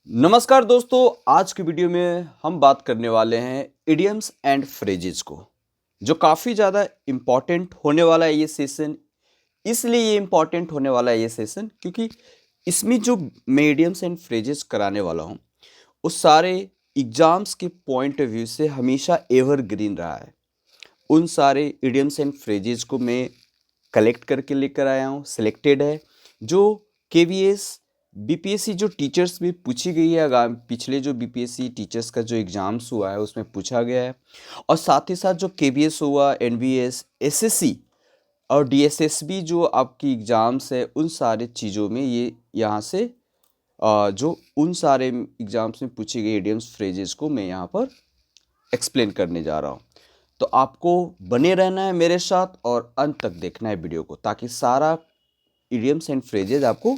नमस्कार दोस्तों, आज की वीडियो में हम बात करने वाले हैं इडियम्स एंड फ्रेजेस को, जो काफ़ी ज़्यादा इम्पॉर्टेंट होने वाला है ये सेशन। इसलिए ये इम्पॉर्टेंट होने वाला है ये सेशन क्योंकि इसमें जो मैं इडियम्स एंड फ्रेजेस कराने वाला हूँ उस सारे एग्जाम्स के पॉइंट ऑफ व्यू से हमेशा एवरग्रीन रहा है। उन सारे इडियम्स एंड फ्रेजेस को मैं कलेक्ट करके लेकर आया हूँ, सिलेक्टेड है, जो केवीएस बीपीएससी जो टीचर्स में पूछी गई है। पिछले जो बीपीएससी टीचर्स का जो एग्ज़ाम्स हुआ है उसमें पूछा गया है, और साथ ही साथ जो केवीएस हुआ, एनवीएस, एसएससी और डीएसएसबी जो आपकी एग्ज़ाम्स है उन सारे चीज़ों में ये यहाँ से जो उन सारे एग्ज़ाम्स में पूछी गई इडियम्स फ्रेजेस को मैं यहाँ पर एक्सप्लेन करने जा रहा हूँ। तो आपको बने रहना है मेरे साथ और अंत तक देखना है वीडियो को, ताकि सारा इडियम्स एंड फ्रेजेस आपको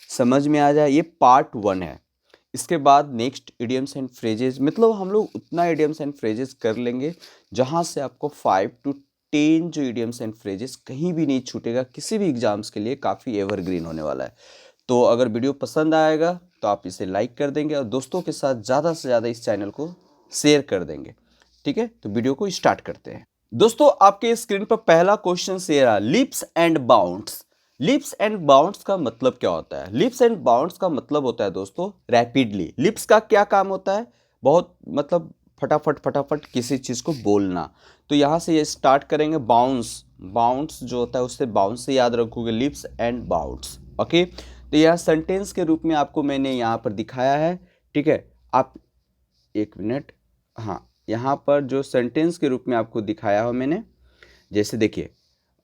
समझ में आ जाए। ये पार्ट 1 है। इसके बाद नेक्स्ट इडियम्स एंड फ्रेजेस, मतलब हम लोग उतना इडियम्स एंड फ्रेजेस कर लेंगे जहाँ से आपको 5 to 10 जो इडियम्स एंड फ्रेजेस कहीं भी नहीं छूटेगा। किसी भी एग्जाम्स के लिए काफ़ी एवरग्रीन होने वाला है। तो अगर वीडियो पसंद आएगा तो आप इसे लाइक कर देंगे और दोस्तों के साथ ज़्यादा से ज़्यादा इस चैनल को शेयर कर देंगे। ठीक है, तो वीडियो को स्टार्ट करते हैं। दोस्तों, आपके स्क्रीन पर पहला क्वेश्चन ये रहा, lips and bounds. Lips and bounds का मतलब क्या होता है? लिप्स एंड बाउंड्स का मतलब होता है दोस्तों रैपिडली। लिप्स का क्या काम होता है? बहुत मतलब फटाफट फटाफट किसी चीज़ को बोलना। तो यहाँ से ये स्टार्ट करेंगे बाउंस। बाउंस जो होता है उससे बाउंस से याद रखोगे, लिप्स एंड बाउंड्स। ओके, तो यह सेंटेंस के रूप में आपको मैंने यहाँ पर दिखाया है। ठीक है, आप एक मिनट, हाँ, यहाँ पर जो सेंटेंस के रूप में आपको दिखाया हो मैंने, जैसे देखिए,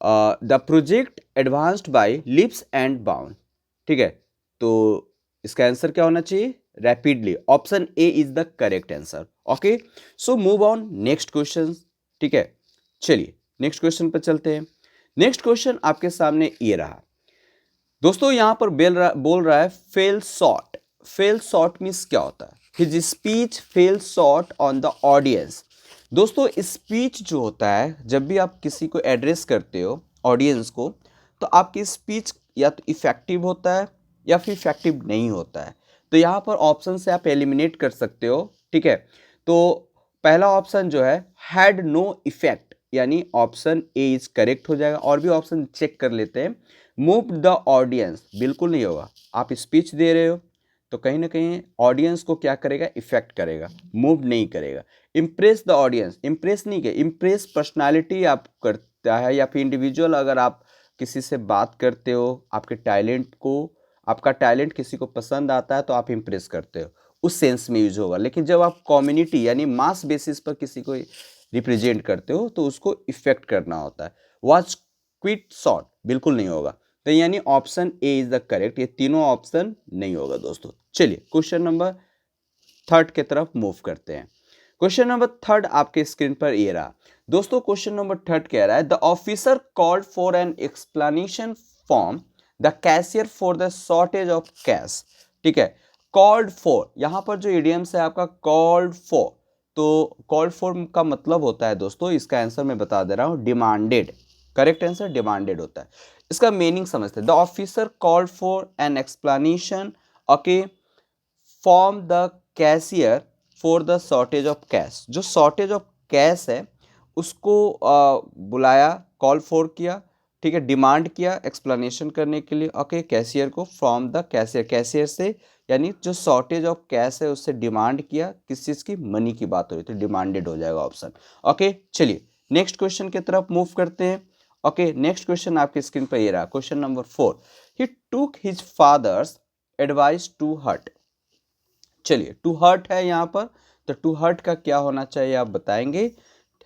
the project advanced by leaps and bound. ठीक है, तो इसका आंसर क्या होना चाहिए? Rapidly. Option A is the correct answer. Okay, so move on next question. ठीक है, चलिए नेक्स्ट क्वेश्चन पर चलते हैं। नेक्स्ट क्वेश्चन आपके सामने ये रहा दोस्तों, यहाँ पर बोल रहा है fail short. Fail short means क्या होता है? His speech fail short on the audience. दोस्तों, स्पीच जो होता है, जब भी आप किसी को एड्रेस करते हो ऑडियंस को, तो आपकी स्पीच या तो इफेक्टिव होता है या फिर इफेक्टिव नहीं होता है। तो यहाँ पर ऑप्शन से आप एलिमिनेट कर सकते हो। ठीक है, तो पहला ऑप्शन जो है हैड नो इफेक्ट, यानी ऑप्शन ए इज करेक्ट हो जाएगा। और भी ऑप्शन चेक कर लेते हैं। मूव द ऑडियंस, बिल्कुल नहीं होगा। आप स्पीच दे रहे हो तो कहीं ना कहीं ऑडियंस को क्या करेगा? इफेक्ट करेगा, मूव नहीं करेगा। इम्प्रेस द ऑडियंस, इम्प्रेस नहीं किया। इम्प्रेस पर्सनालिटी आप करता है या फिर इंडिविजुअल, अगर आप किसी से बात करते हो, आपके टैलेंट को, आपका टैलेंट किसी को पसंद आता है तो आप इम्प्रेस करते हो, उस सेंस में यूज होगा। लेकिन जब आप कम्युनिटी यानी मास बेसिस पर किसी को रिप्रेजेंट करते हो तो उसको इफेक्ट करना होता है। वॉच क्विट शॉर्ट, बिल्कुल नहीं होगा। तो यानी option A is the correct. ये तीनों ऑप्शन नहीं होगा दोस्तों। चलिए क्वेश्चन नंबर 3 की तरफ मूव करते हैं। क्वेश्चन नंबर 3 आपके स्क्रीन पर ये रहा दोस्तों। क्वेश्चन नंबर 3 कह रहा है, the officer called for an explanation from the cashier for the shortage of cash. ठीक है, कॉल्ड फॉर, यहां पर जो इडियम्स है आपका कॉल्ड फॉर, तो कॉल्ड फॉर का मतलब होता है दोस्तों, इसका आंसर मैं बता दे रहा हूं, डिमांडेड। करेक्ट आंसर डिमांडेड होता है। इसका मीनिंग समझते हैं। The officer called for an explanation, okay, from the cashier for the shortage of cash. जो शॉर्टेज ऑफ कैश है उसको बुलाया, कॉल फॉर किया। ठीक है, डिमांड किया एक्सप्लेनेशन करने के लिए। ओके, कैशियर को फ्रॉम द कैशियर, कैशियर से, यानी जो शॉर्टेज ऑफ कैश है उससे डिमांड किया। किस चीज़ की? मनी की बात हो रही, तो डिमांडेड हो जाएगा ऑप्शन। ओके, चलिए नेक्स्ट क्वेश्चन की तरफ मूव करते हैं। ओके, नेक्स्ट क्वेश्चन आपके स्क्रीन पर ये रहा, question number 4। He took his father's advice to heart. चलिए, टू हर्ट है यहाँ पर, तो टू हर्ट का क्या होना चाहिए आप बताएंगे,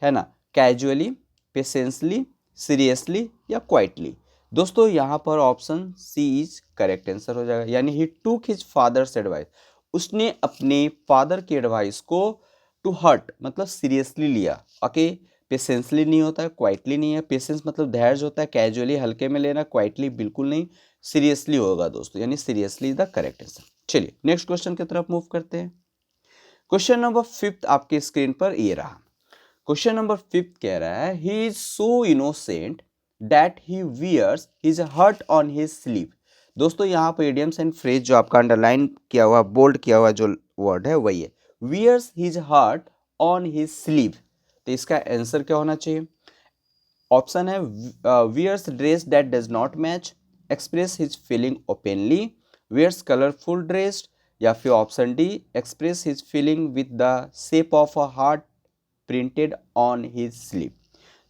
है ना? कैजुअली, पेशेंसली, सीरियसली या क्वाइटली। दोस्तों, यहाँ पर option C is correct answer हो जाएगा। यानी ही टूक हिज फादर्स एडवाइस, उसने अपने फादर की एडवाइस को टू हर्ट मतलब सीरियसली लिया। ओके, पेशेंसली नहीं होता है, क्वाइटली नहीं है। पेशेंस मतलब धैर्य होता है, कैजुअली हल्के में लेना, क्वाइटली बिल्कुल नहीं, सीरियसली होगा दोस्तों, यानी seriously is the correct answer. चलिए नेक्स्ट क्वेश्चन की तरफ मूव करते हैं। क्वेश्चन नंबर 5 आपके स्क्रीन पर ये रहा। क्वेश्चन नंबर 5 कह रहा है, he is so innocent that he wears his heart on his sleeve. दोस्तों यहाँ पर इडियम्स एंड फ्रेज जो आपका अंडरलाइन किया हुआ बोल्ड किया हुआ जो वर्ड है वही है, wears his heart on his sleeve. तो इसका आंसर क्या होना चाहिए? ऑप्शन है wears dress that does not match, express his feeling openly, wears colourful dress, या फिर option D express his feeling with the shape of a heart printed on his sleeve.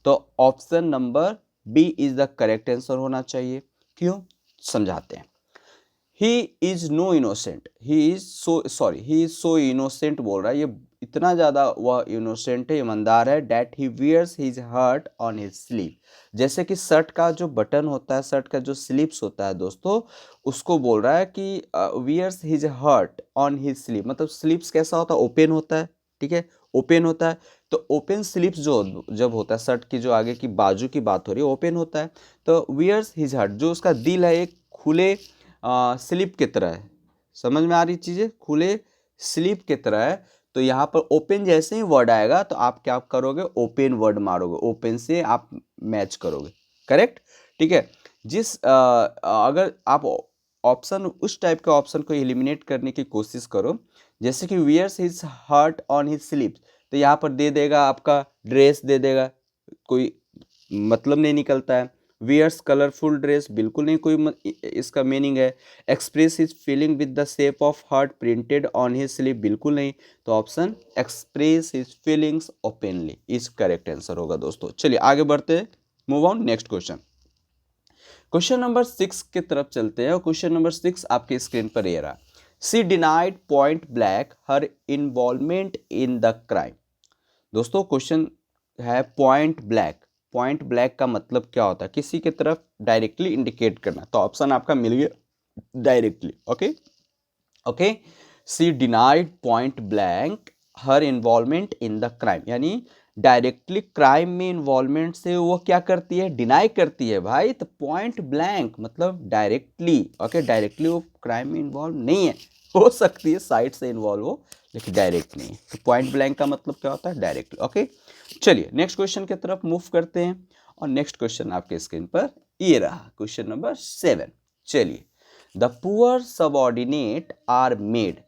तो option number B is the correct answer होना चाहिए। क्यों, समझाते हैं। He is no innocent, he is so innocent बोल रहा है, ये इतना ज़्यादा वह इनोसेंट है, ईमानदार है, that he wears his heart on his sleeve. जैसे कि शर्ट का जो बटन होता है, शर्ट का जो स्लीव्स होता है दोस्तों, उसको बोल रहा है कि wears his heart on his sleeve, मतलब स्लीव्स कैसा होता है? ओपन होता है, ठीक है, ओपन होता है। तो ओपन स्लीव्स जो जब होता है, शर्ट की जो आगे की बाजू की बात हो रही है, ओपन होता है। तो वियर्स हिज हार्ट, जो उसका दिल है, एक खुले स्लिप की तरह है। समझ में आ रही चीज़ें? खुले स्लिप की तरह है। तो यहाँ पर ओपन जैसे ही वर्ड आएगा तो आप क्या करोगे? ओपन वर्ड मारोगे, ओपन से आप मैच करोगे, करेक्ट, ठीक है। अगर आप ऑप्शन उस टाइप के ऑप्शन को एलिमिनेट करने की कोशिश करो, जैसे कि wears his heart on his sleeve, तो यहाँ पर दे देगा आपका ड्रेस, दे देगा, कोई मतलब नहीं निकलता है। वियर्स कलरफुल ड्रेस, बिल्कुल नहीं कोई इसका मीनिंग है। Express his feeling with the shape of heart printed on his sleeve, बिल्कुल नहीं। तो option express his feelings openly is correct answer होगा दोस्तों। चलिए आगे बढ़ते हैं, move on next question. Question number 6 की तरफ चलते हैं, और क्वेश्चन नंबर 6 आपके स्क्रीन पर ये रहा। She denied point black her involvement in the crime. दोस्तों क्वेश्चन है पॉइंट ब्लैक। पॉइंट ब्लैक का मतलब क्या होता है? किसी की तरफ डायरेक्टली इंडिकेट करना। तो ऑप्शन आपका मिल गया directly, okay okay. C denied point blank her involvement in the crime, यानी डायरेक्टली क्राइम में इन्वॉल्वमेंट से वो क्या करती है? डिनाई करती है भाई। तो पॉइंट ब्लैंक मतलब डायरेक्टली, ओके, डायरेक्टली वो क्राइम में इन्वॉल्व नहीं है, हो सकती है साइड से इन्वॉल्व हो, लेकिन डायरेक्ट नहीं है। तो पॉइंट ब्लैंक का मतलब क्या होता है? Directly, okay. चलिए नेक्स्ट क्वेश्चन की तरफ मूव करते हैं, और नेक्स्ट क्वेश्चन आपके स्क्रीन पर ये रहा, क्वेश्चन नंबर 7। चलिए, the poor subordinate are made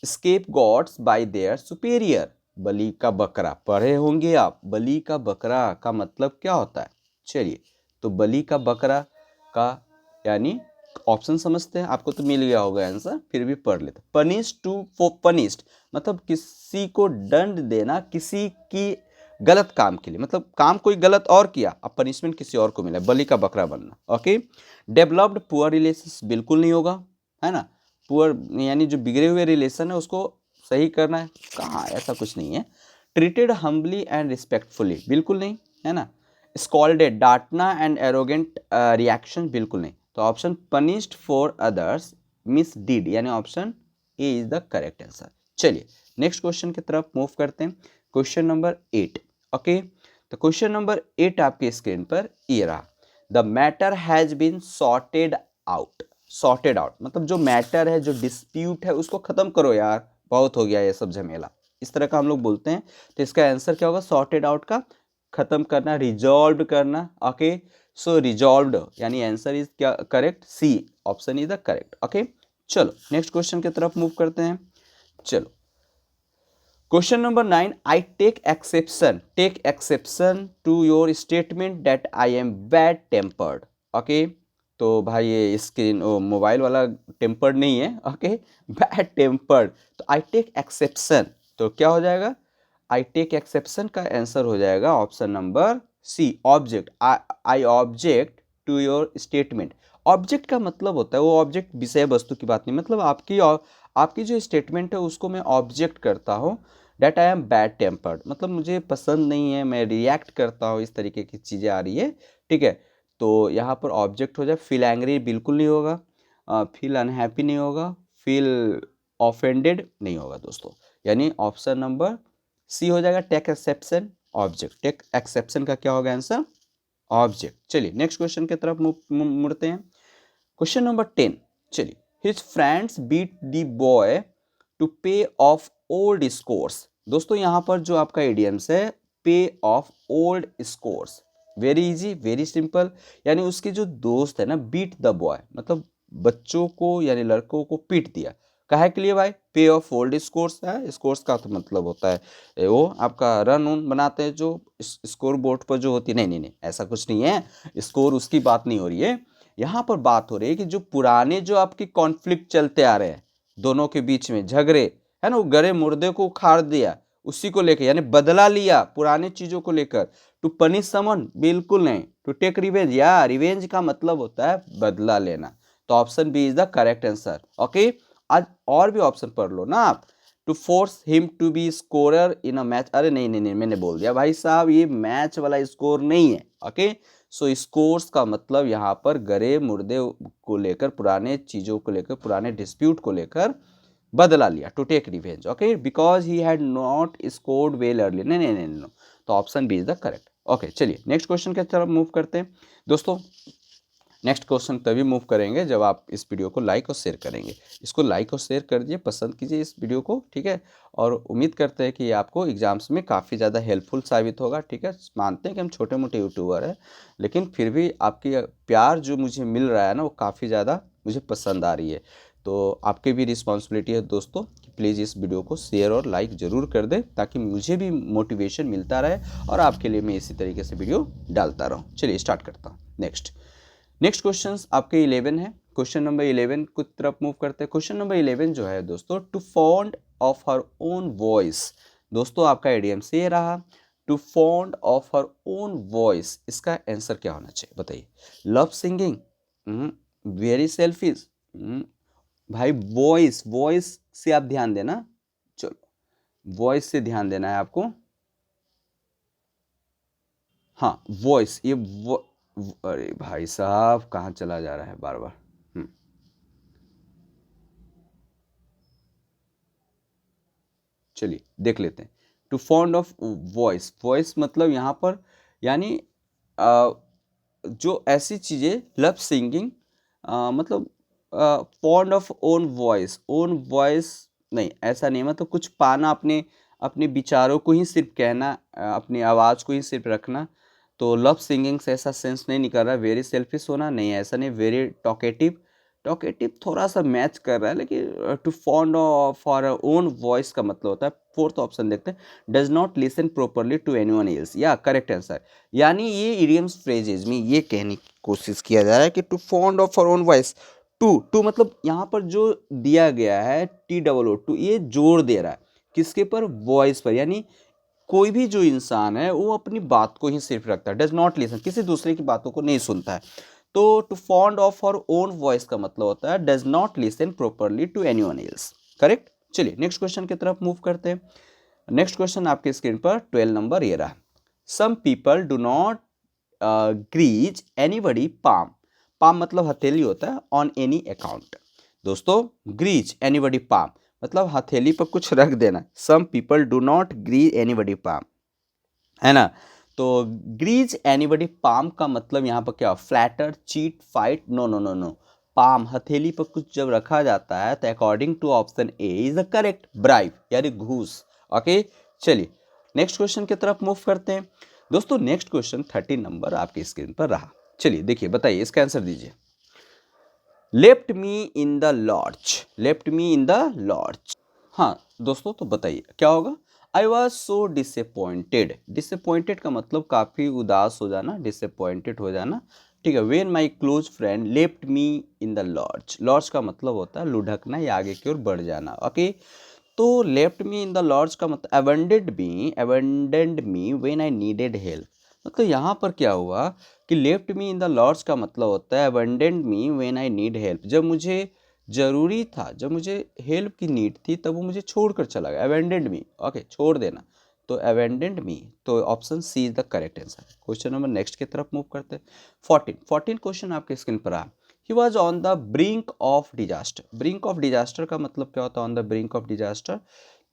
scapegoats by their superior. बलि का बकरा पढ़े होंगे आप, बलि का बकरा का मतलब क्या होता है? चलिए, तो बलि का बकरा का यानी ऑप्शन समझते हैं, आपको तो मिल गया होगा आंसर, फिर भी पढ़ लेते। पनिश टू फॉर पनिश्ड, मतलब किसी को दंड देना किसी की गलत काम के लिए, मतलब काम कोई गलत और किया, अब पनिशमेंट किसी और को मिला, बलि का बकरा बनना, ओके। डेवलप्ड पुअर रिलेशंस, बिल्कुल नहीं होगा, है ना। पुअर यानी जो बिगड़े हुए रिलेशन है उसको सही करना है, कहाँ, ऐसा कुछ नहीं है। ट्रीटेड हम्बली एंड रिस्पेक्टफुली, बिल्कुल नहीं, है ना। स्कॉल्डेड, डांटना एंड एरोगेंट रिएक्शन, बिल्कुल नहीं। तो option punished for others misdeed, यानी option A is the correct answer. चलिए नेक्स्ट क्वेश्चन की तरफ मूव करते हैं, क्वेश्चन नंबर 8, ओके। तो क्वेश्चन नंबर 8 आपके स्क्रीन पर ये रहा। The matter has been sorted out. Sorted out मतलब जो मैटर है, जो डिस्प्यूट है, उसको खत्म करो यार, बहुत हो गया ये सब झमेला, इस तरह का हम लोग बोलते हैं। तो इसका आंसर क्या होगा? सॉर्टेड आउट का खत्म करना, रिजॉल्व करना, ओके। सो रिजॉल्व्ड, यानी आंसर इज क्या correct? C option is the correct, okay. चलो नेक्स्ट क्वेश्चन की तरफ मूव करते हैं। चलो question number 9, I take exception to your statement that I am bad tempered, okay. तो भाई ये स्क्रीन मोबाइल वाला टेम्पर्ड नहीं है, ओके, बैड टेम्पर्ड। तो आई टेक एक्सेप्शन, तो क्या हो जाएगा? आई टेक एक्सेप्शन का आंसर हो जाएगा option number C, object. I object to your statement. Object का मतलब होता है वो ऑब्जेक्ट विषय वस्तु की बात नहीं, मतलब आपकी जो स्टेटमेंट है उसको मैं ऑब्जेक्ट करता हूँ। That I am bad tempered मतलब मुझे पसंद नहीं है, मैं रिएक्ट करता हूँ, इस तरीके की चीज़ें आ रही है, ठीक है। तो यहाँ पर ऑब्जेक्ट हो जाए, फील एंग्री बिल्कुल नहीं होगा, फील अनहैप्पी नहीं होगा, फील ऑफेंडेड नहीं होगा दोस्तों, यानी ऑप्शन नंबर सी हो जाएगा, take exception object. Take exception का क्या होगा आंसर? ऑब्जेक्ट। चलिए नेक्स्ट क्वेश्चन की तरफ मुड़ते हैं, क्वेश्चन नंबर 10। चलिए, his friends beat the boy to pay off old scores. दोस्तों यहाँ पर जो आपका इडियम्स है, pay off old scores, very easy, very simple. यानी उसके जो दोस्त है ना, बीट द बॉय, मतलब बच्चों को यानी लड़कों को पीट दिया। काहे के लिए भाई? पे ऑफ ओल्ड स्कोर्स है। स्कोर्स का तो मतलब होता है वो आपका रन उन बनाते हैं जो स्कोर बोर्ड पर जो होती है। नहीं नहीं नहीं, ऐसा कुछ नहीं है। स्कोर उसकी बात नहीं हो रही है। यहाँ पर बात हो रही है कि जो पुराने जो आपके कॉन्फ्लिक्ट चलते आ रहे हैं दोनों के बीच में झगड़े, है ना, वो गरे मुर्दे को उखाड़ दिया, उसी को लेकर, यानी बदला लिया पुराने चीजों को लेकर। टू पनिश समन, बिल्कुल नहीं। टू टेक रिवेंज, या रिवेंज का मतलब होता है बदला लेना। तो option B is the correct answer. Okay, आज और भी ऑप्शन पढ़ लो ना आप। To force him to be scorer in a match, अरे नहीं नहीं नहीं, मैंने बोल दिया भाई साहब, ये मैच वाला स्कोर नहीं है। ओके, सो स्कोर्स का मतलब यहाँ पर गरे मुर्दे को लेकर, पुराने चीजों को लेकर, पुराने डिस्प्यूट को लेकर बदला लिया। To take revenge, okay, because he had not scored well early. नहीं नहीं नहीं नहीं, तो option B is the correct. Okay, चलिए नेक्स्ट क्वेश्चन की तरफ मूव करते हैं दोस्तों। नेक्स्ट क्वेश्चन तभी मूव करेंगे जब आप इस वीडियो को लाइक और शेयर करेंगे। इसको लाइक और शेयर कर दीजिए, पसंद कीजिए इस वीडियो को, ठीक है। और उम्मीद करते हैं कि ये आपको एग्जाम्स में काफ़ी ज़्यादा हेल्पफुल साबित होगा, ठीक है। मानते हैं कि हम छोटे मोटे यूट्यूबर हैं, लेकिन फिर भी आपकी प्यार जो मुझे मिल रहा है ना, वो काफ़ी ज़्यादा मुझे पसंद आ रही है। तो आपकी भी रिस्पॉन्सिबिलिटी है दोस्तों कि प्लीज़ इस वीडियो को शेयर और लाइक ज़रूर कर दें, ताकि मुझे भी मोटिवेशन मिलता रहे और आपके लिए मैं इसी तरीके से वीडियो डालता रहूँ। चलिए स्टार्ट करता हूँ। नेक्स्ट क्वेश्चन आपके 11 है। क्वेश्चन नंबर 11 की तरफ मूव करते हैं। क्वेश्चन नंबर 11 जो है दोस्तों, to fond of her own voice. दोस्तों आपका एडीएम से रहा, to fond of her own voice, इसका आंसर क्या होना चाहिए बताइए? लव सिंगिंग, वेरी सेल्फिश, भाई वॉइस, वॉइस से आप ध्यान देना, चलो वॉइस से ध्यान देना है आपको। हाँ वॉइस, ये अरे भाई साहब कहाँ चला जा रहा है बार बार। चलिए देख लेते हैं। To fond of voice, voice मतलब यहाँ पर यानी जो ऐसी चीज़ें, लव सिंगिंग मतलब fond of own voice, own voice नहीं, ऐसा नहीं, मतलब कुछ पाना, अपने अपने विचारों को ही सिर्फ कहना, अपनी आवाज़ को ही सिर्फ रखना। तो लव सिंगिंग से ऐसा सेंस नहीं निकल रहा है। वेरी सेल्फिश होना नहीं, ऐसा नहीं। वेरी टॉकेटिव, टॉकेटिव थोड़ा सा मैच कर रहा है, लेकिन to fond for own voice का मतलब होता है, फोर्थ ऑप्शन देखते हैं, does not listen properly to anyone else, या करेक्ट आंसर। यानी ये इडियम्स फ्रेजेज में ये कहने की कोशिश किया जा रहा है कि to fond of our own voice, to to मतलब यहाँ पर जो दिया गया है TOO टू, ये जोर दे रहा है किसके पर? वॉइस पर। यानी कोई भी जो इंसान है वो अपनी बात को ही सिर्फ रखता है, डज नॉट लिसन, किसी दूसरे की बातों को नहीं सुनता है। तो to fond of our own voice का मतलब होता है does not listen properly to anyone else. Correct. चलिए नेक्स्ट क्वेश्चन की तरफ मूव करते हैं। नेक्स्ट क्वेश्चन आपके स्क्रीन पर 12 नंबर ये रहा। Some people do not grease anybody palm, palm मतलब हथेली होता है, ऑन एनी अकाउंट। दोस्तों ग्रीज एनीबडी पाम मतलब हथेली पर कुछ रख देना। Some people do not grease anybody palm, है ना। तो ग्रीज एनीबडी पाम का मतलब यहाँ पर क्या? Flatter, cheat, fight, no no no no. Palm हथेली पर कुछ जब रखा जाता है तो according to option A is the correct, bribe यानी घूस। ओके, चलिए नेक्स्ट क्वेश्चन की तरफ मूव करते हैं दोस्तों। नेक्स्ट क्वेश्चन 13 नंबर आपकी स्क्रीन पर रहा। चलिए देखिए, बताइए इसका आंसर दीजिए। Left me in the lurch, left me in the lurch. हाँ दोस्तों, तो बताइए क्या होगा? I was so disappointed, disappointed का मतलब काफ़ी उदास हो जाना, डिसअपॉइंटेड हो जाना, ठीक है। When my close friend left me in the lurch, lurch का मतलब होता है लुढ़कना या आगे की ओर बढ़ जाना। ओके, तो लेफ्ट मी इन द लॉर्च का मतलब abandoned me when I needed help. मतलब यहाँ पर क्या हुआ कि लेफ्ट मी इन द लॉर्च का मतलब होता है abandoned me when I need help, जब मुझे ज़रूरी था, जब मुझे हेल्प की नीड थी, तब वो मुझे छोड़कर चला गया। अबेंडेंड मी, ओके, छोड़ देना, तो अबेंडेंड मी। तो option C is the correct answer. Question number next की तरफ मूव करते हैं। 14 क्वेश्चन आपके स्क्रीन पर आ। He was on the brink of disaster, brink of disaster का मतलब क्या होता है? On the brink of disaster,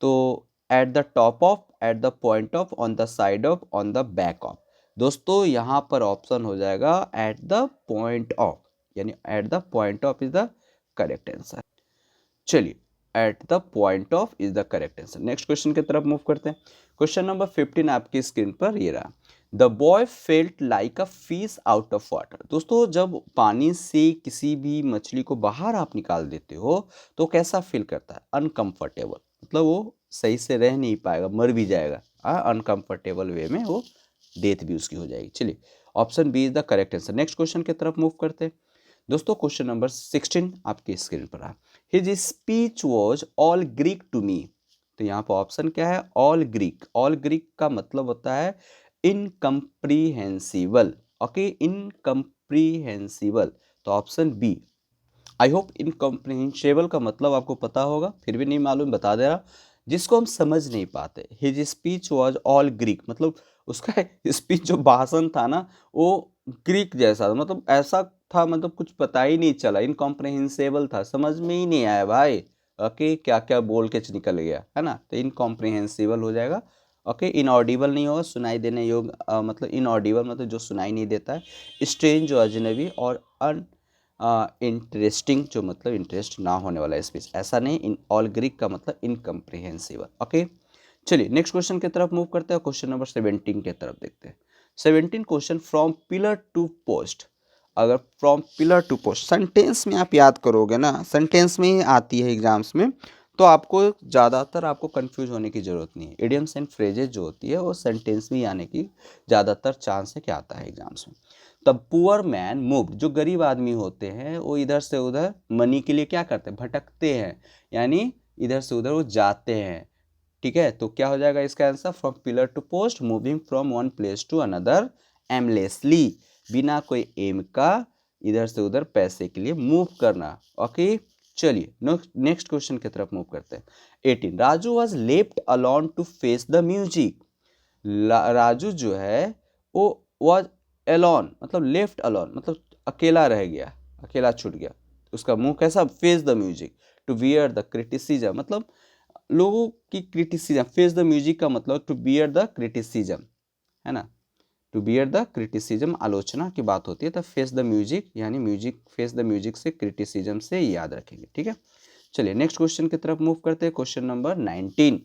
तो at the top of, at the point of, on the side of, on the back of. दोस्तों यहाँ पर option हो जाएगा एट द पॉइंट ऑफ, यानी at the point of is the correct answer. चलिए, at the point of is the correct answer. Next question की तरफ move करते हैं। क्वेश्चन नंबर 15 आपकी स्क्रीन पर ये रहा। The boy felt like a fish out of water. दोस्तों जब पानी से किसी भी मछली को बाहर आप निकाल देते हो तो कैसा फील करता है? अनकंफर्टेबल, मतलब वो सही से रह नहीं पाएगा, मर भी जाएगा। अनकंफर्टेबल वे में वो डेथ भी उसकी हो जाएगी। चलिए option B is the correct answer. Next question की तरफ मूव करते हैं। दोस्तों क्वेश्चन नंबर 16 आपकी स्क्रीन पर है। His speech was all Greek to me. तो यहाँ पर ऑप्शन क्या है? All Greek. ऑल ग्रीक का मतलब होता है इनकम्प्रीहेंसिबल। Okay, incomprehensible. तो option B. I hope incomprehensible का मतलब आपको पता होगा, फिर भी नहीं मालूम बता दे रहा, जिसको हम समझ नहीं पाते। His speech was all Greek, मतलब उसका स्पीच जो भाषण था ना वो ग्रीक जैसा था, मतलब ऐसा था, मतलब कुछ पता ही नहीं चला, इनकॉम्प्रिहेंसिबल था, समझ में ही नहीं आया भाई। ओके, क्या क्या बोल के निकल गया है ना, तो इनकॉम्प्रिहेंसिबल हो जाएगा। ओके, इनऑडिबल नहीं होगा, सुनाई देने योग्य, मतलब इनऑडिबल मतलब जो सुनाई नहीं देता है। स्ट्रेंज जो अजनबी, और अन इंटरेस्टिंग जो मतलब इंटरेस्ट ना होने वाला स्पीच, ऐसा नहीं। इन ऑल ग्रीक का मतलब इनकम्प्रिहेंसिबल। ओके, चलिए नेक्स्ट क्वेश्चन की तरफ मूव करते हैं। क्वेश्चन नंबर 17 की तरफ देखते हैं। 17 question, from pillar to post. अगर from pillar to post sentence में आप याद करोगे ना, सेंटेंस में ही आती है एग्जाम्स में, तो आपको ज़्यादातर आपको कंफ्यूज होने की ज़रूरत नहीं है। इडियम्स एंड फ्रेजेज जो होती है वो सेंटेंस में ही आने की ज़्यादातर चांस है कि आता है एग्जाम्स में। तब पुअर मैन मूव्ड, जो गरीब आदमी होते हैं वो इधर से उधर मनी के लिए क्या करते हैं? भटकते हैं, यानी इधर से उधर वो जाते हैं। ठीक है, तो क्या हो जाएगा इसका answer? From pillar to post, moving from one place to another aimlessly, बिना कोई एम का इधर से उधर पैसे के लिए मूव करना। ओके, चलिए नेक्स्ट क्वेश्चन की तरफ मूव करते हैं। 18, Raju was left alone to face the music. Raju जो है वो वॉज एलोन, मतलब लेफ्ट अलोन मतलब अकेला रह गया, अकेला छूट गया। उसका मुंह कैसा? Face the music, to wear the criticism, मतलब लोगों की क्रिटिसिज्म। फेस द म्यूजिक का मतलब टू बियर द क्रिटिसिज्म, है ना, टू बियर द क्रिटिसिज्म, आलोचना की बात होती है, तो फेस द म्यूजिक यानी म्यूजिक, फेस द म्यूजिक से क्रिटिसिज्म से याद रखेंगे। ठीक है, चलिए नेक्स्ट क्वेश्चन की तरफ मूव करते हैं। Question number 19,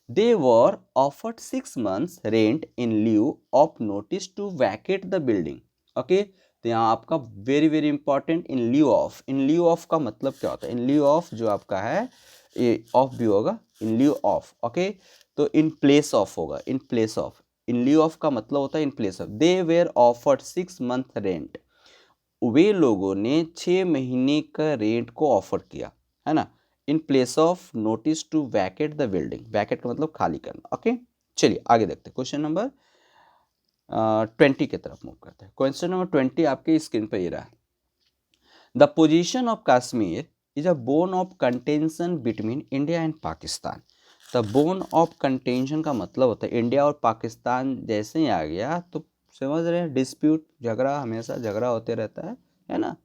they were offered 6 months rent in lieu of notice to vacate the building. Okay, तो यहाँ आपका very very important, in lieu of. In lieu of का मतलब क्या होता है? इन ल्यू ऑफ जो आपका है, ये ऑफ भी होगा, इन ल्यू ऑफ। ओके, तो इन प्लेस ऑफ होगा, in place of. In lieu of का मतलब होता है in place of. They were offered 6 month rent, वे लोगों ने 6 महीने का रेंट को ऑफर किया, है ना, in place of notice to vacate the building. Vacate का मतलब खाली करना। ओके, चलिए आगे देखते हैं। क्वेश्चन नंबर 20 की तरफ मूव करते हैं। क्वेश्चन नंबर 20 आपके स्क्रीन पर ये रहा। The position of Kashmir is a bone of contention between India and Pakistan. The bone of contention का मतलब होता है इंडिया और पाकिस्तान जैसे ही आ गया तो समझ रहे हैं, डिस्प्यूट, झगड़ा, हमेशा झगड़ा होते रहता है ना,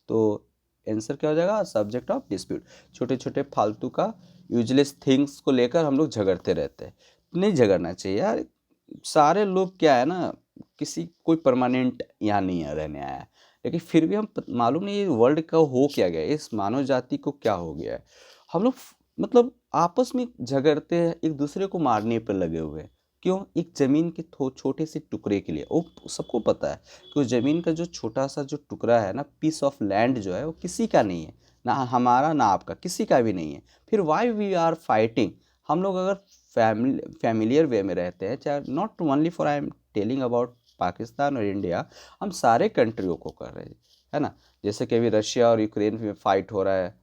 तो आंसर क्या हो जाएगा? Subject of dispute. छोटे छोटे फालतू का यूजलेस थिंग्स को लेकर हम लोग झगड़ते रहते हैं, नहीं झगड़ना चाहिए यार। सारे लोग क्या है ना, किसी कोई परमानेंट यहाँ नहीं है रहने आया है, लेकिन फिर भी हम मालूम नहीं वर्ल्ड का हो क्या गया है, इस मानव जाति को क्या हो गया है। हम लोग मतलब आपस में झगड़ते हैं, एक दूसरे को मारने पर लगे हुए हैं। क्यों? एक ज़मीन के छोटे से टुकड़े के लिए। वो सबको पता है कि उस ज़मीन का जो छोटा सा जो टुकड़ा है ना, पीस ऑफ लैंड जो है वो किसी का नहीं है, ना हमारा ना आपका, किसी का भी नहीं है। फिर वाई वी आर फाइटिंग? हम लोग अगर फैमिलियर वे में रहते हैं, चाहे not only for I am telling about Pakistan और इंडिया, हम सारे कंट्रियों को कर रहे हैं, है ना। जैसे कि अभी रशिया और यूक्रेन में फाइट हो रहा है,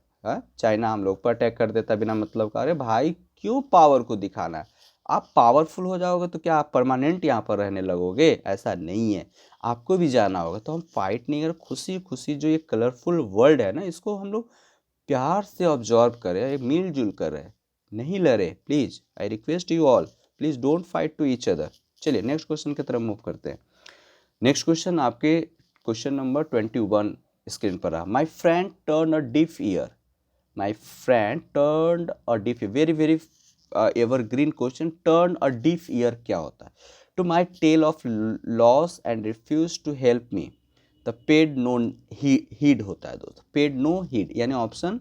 चाइना हम लोग पर अटैक कर देता बिना मतलब का। अरे भाई क्यों पावर को दिखाना है? आप पावरफुल हो जाओगे तो क्या आप परमानेंट यहाँ पर रहने लगोगे? ऐसा नहीं है, आपको भी जाना होगा। तो हम फाइट नहीं कर, खुशी खुशी जो ये कलरफुल वर्ल्ड है ना, इसको हम लोग प्यार से ऑब्जर्व करें, मिलजुल कर रहे, नहीं लड़े। Please I request you all, please don't fight to each other. चलिए नेक्स्ट क्वेश्चन की तरफ मूव करते हैं। नेक्स्ट क्वेश्चन आपके क्वेश्चन नंबर 21 स्क्रीन पर रहा। My friend turn a deaf ear. My friend turn a deaf, very very evergreen question. Turn a deaf ear क्या होता है? To my tale of loss and refuse to help me. The paid no heed होता है दोस्तों, paid no heed, यानी option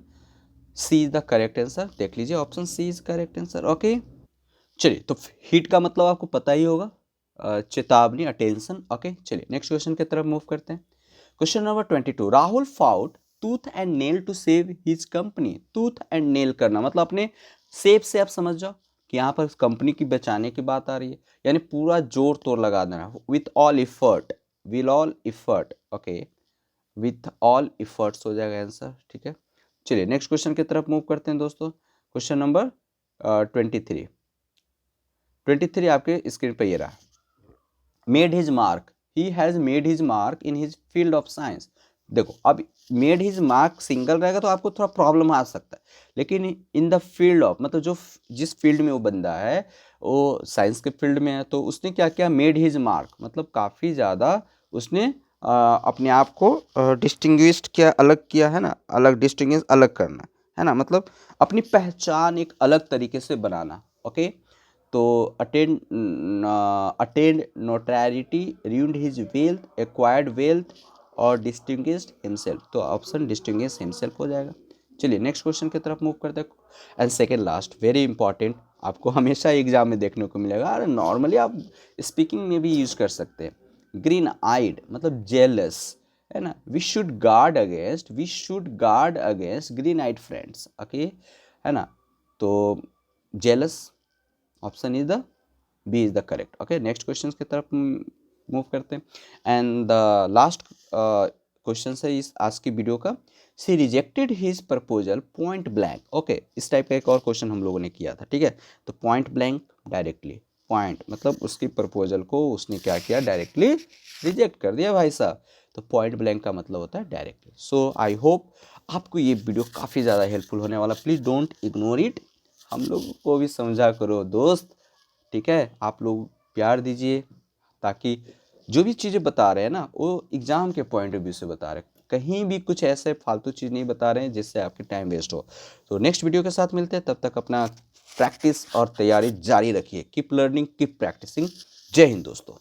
C is the correct answer. देख लीजिए, option C is correct answer. Okay, चलिए तो हीट का मतलब आपको पता ही होगा, चेतावनी, अटेंशन। ओके, चलिए नेक्स्ट क्वेश्चन की तरफ मूव करते हैं। Question number 22, Rahul fought tooth and nail to save his company. Tooth and nail करना मतलब अपने सेव से आप समझ जाओ कि यहाँ पर कंपनी की बचाने की बात आ रही है, यानी पूरा जोर तोड़ लगा देना, with all effort, will all effort. Okay, with all efforts हो जाएगा आंसर, ठीक है। चलिए नेक्स्ट क्वेश्चन की तरफ मूव करते हैं दोस्तों। क्वेश्चन नंबर 23 आपके स्क्रीन पे ये रहा। Made his mark, he has made his mark in his field of science. देखो अब मेड हिज मार्क सिंगल रहेगा तो आपको थोड़ा प्रॉब्लम आ सकता है, लेकिन इन द फील्ड ऑफ मतलब जो जिस फील्ड में वो बंदा है वो साइंस के फील्ड में है, तो उसने क्या किया, मेड हिज मार्क मतलब काफ़ी ज़्यादा उसने अपने आप को डिस्टिंग्विश्ड किया, अलग किया है ना, अलग डिस्टिंग्विश अलग करना है ना, मतलब अपनी पहचान एक अलग तरीके से बनाना। ओके, तो attained notoriety, ruined his wealth, acquired wealth और डिस्टिंग्विश्ड हिमसेल्फ, तो ऑप्शन डिस्टिंग्विश हिमसेल्फ हो जाएगा। चलिए नेक्स्ट क्वेश्चन की तरफ मूव करते हैं। And second last very important, आपको हमेशा एग्जाम में देखने को मिलेगा, और नॉर्मली आप स्पीकिंग में भी यूज कर सकते हैं। ग्रीन आइड मतलब जेलस, है ना, we should guard against green eyed friends. Okay, है ना, तो jealous option is the B is the correct. Okay, next question की तरफ मूव करते हैं। एंड द लास्ट क्वेश्चन है इस आज की वीडियो का, she rejected his proposal point blank. Okay, इस टाइप का एक और क्वेश्चन हम लोगों ने किया था, ठीक है। तो पॉइंट ब्लैंक डायरेक्टली, पॉइंट मतलब उसकी प्रपोजल को उसने क्या किया, डायरेक्टली रिजेक्ट कर दिया भाई साहब, तो पॉइंट ब्लैंक का मतलब होता है डायरेक्टली। सो आई होप आपको ये वीडियो काफ़ी ज़्यादा हेल्पफुल होने वाला, प्लीज़ डोंट इग्नोर इट, हम लोगों को भी समझा करो दोस्त, ठीक है। आप लोग प्यार दीजिए, ताकि जो भी चीज़ें बता रहे हैं ना वो एग्ज़ाम के पॉइंट ऑफ व्यू से बता रहे हैं, कहीं भी कुछ ऐसे फालतू चीज़ नहीं बता रहे हैं जिससे आपकी टाइम वेस्ट हो। तो नेक्स्ट वीडियो के साथ मिलते हैं, तब तक अपना प्रैक्टिस और तैयारी जारी रखिए। Keep learning, keep practising. जय हिंद दोस्तों।